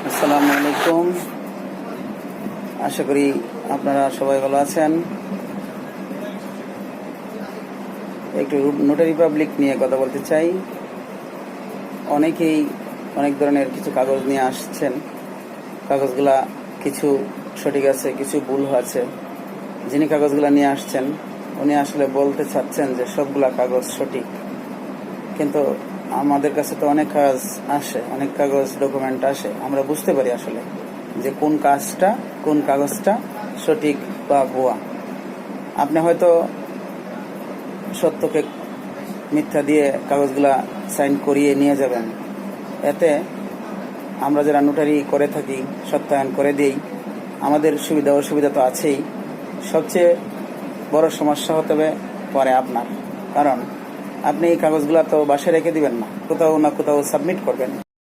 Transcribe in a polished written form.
আসসালামু আলাইকুম। আশা করি আপনারা সবাই ভালো আছেন। একটু নোটারি পাবলিক নিয়ে কথা বলতে চাই। অনেকেই অনেক ধরনের কিছু কাগজ নিয়ে আসছেন। কাগজগুলা কিছু সঠিক আছে, কিছু ভুল আছে। যিনি কাগজগুলা নিয়ে আসছেন উনি আসলে বলতে চাচ্ছেন যে সবগুলা কাগজ সঠিক, কিন্তু আমাদের কাছে তো অনেক কাগজ আসে, অনেক কাগজ ডকুমেন্ট আসে, আমরা বুঝতে পারি আসলে যে কোন কাগজটা সঠিক বা ভুয়া। আপনি হয়তো সত্যকে মিথ্যা দিয়ে কাগজগুলা সাইন করিয়ে নিয়ে যাবেন। এতে আমরা যারা নোটারি করে থাকি, সত্যায়ন করে দিই, আমাদের সুবিধা অসুবিধা তো আছেই। সবচেয়ে বড় সমস্যা হতে পারে আপনার, কারণ আপনি এই কাগজগুলা তো বাসায় রেখে দিবেন না, কোথাও না কোথাও সাবমিট করবেন।